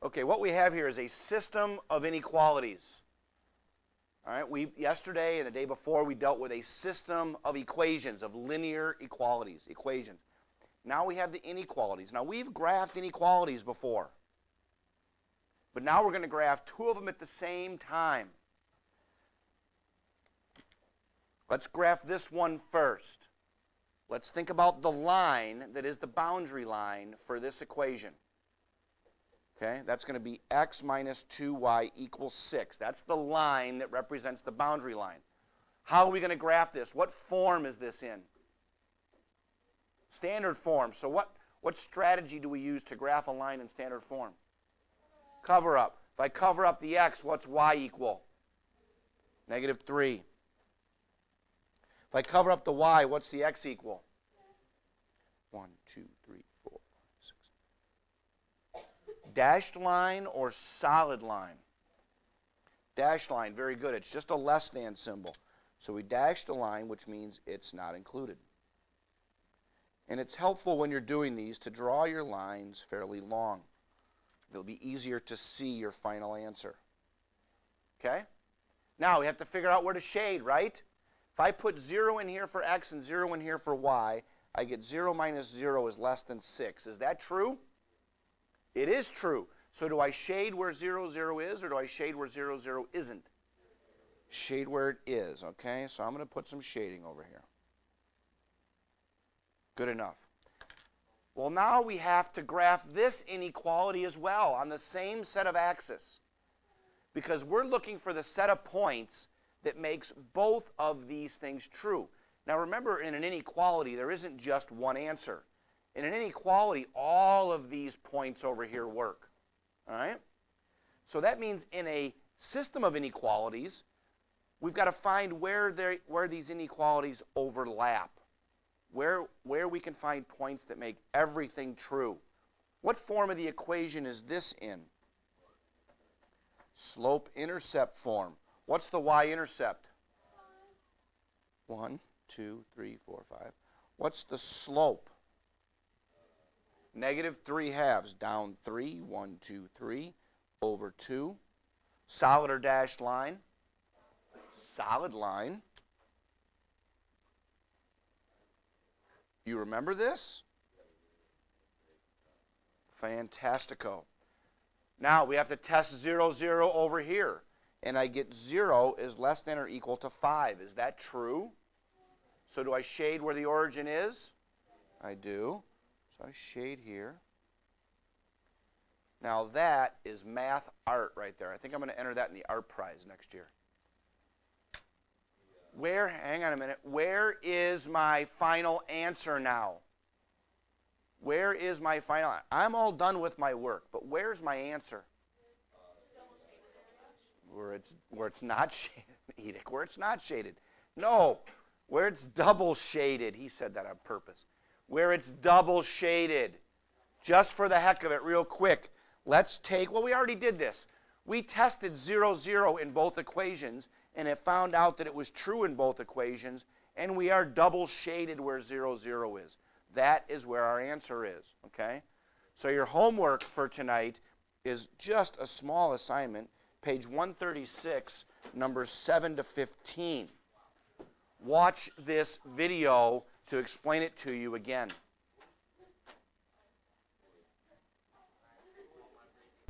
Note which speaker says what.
Speaker 1: Okay, what we have here is a system of inequalities. All right, yesterday and the day before we dealt with a system of equations, of linear equations. Now we have the inequalities. Now we've graphed inequalities before. But now we're going to graph two of them at the same time. Let's graph this one first. Let's think about the line that is the boundary line for this equation. Okay, that's going to be x minus 2y equals 6. That's the line that represents the boundary line. How are we going to graph this? What form is this in? Standard form. So what strategy do we use to graph a line in standard form? Cover up. If I cover up the x, what's y equal? -3. If I cover up the y, what's the x equal? 1, 2, 3, 4, 5, 6. Dashed line or solid line? Dashed line, very good. It's just a less than symbol. So we dashed a line, which means it's not included. And it's helpful when you're doing these to draw your lines fairly long. It'll be easier to see your final answer. Okay? Now we have to figure out where to shade, right? If I put 0 in here for x and 0 in here for y, I get 0 minus 0 is less than 6. Is that true? It is true. So do I shade where 0, 0 is, or do I shade where 0, 0 isn't? Shade where it is, okay? So I'm going to put some shading over here. Good enough. Well, now we have to graph this inequality as well on the same set of axes, because we're looking for the set of points that makes both of these things true. Now remember, in an inequality, there isn't just one answer. In an inequality, all of these points over here work. All right? So that means in a system of inequalities, we've got to find where these inequalities overlap, where we can find points that make everything true. What form of the equation is this in? Slope-intercept form. What's the y-intercept? 1, 2, 3, 4, 5. What's the slope? -3/2. Down 3, 1, 2, 3, over 2. Solid or dashed line? Solid line. You remember this? Fantastico. Now we have to test 0, 0 over here. And I get 0 is less than or equal to 5. Is that true? So do I shade where the origin is? I do. So I shade here. Now that is math art right there. I think I'm going to enter that in the art prize next year. Hang on a minute, where is my final answer now? Where is my final? I'm all done with my work, but where's my answer? Where it's not shaded, Edic, where it's not shaded. No, where it's double shaded. He said that on purpose. Where it's double shaded. Just for the heck of it, real quick, let's take, well, we already did this. We tested 0, 0 in both equations, and it found out that it was true in both equations, and we are double shaded where 0, 0 is. That is where our answer is, okay? So your homework for tonight is just a small assignment, page 136, numbers 7 to 15. Watch this video to explain it to you again.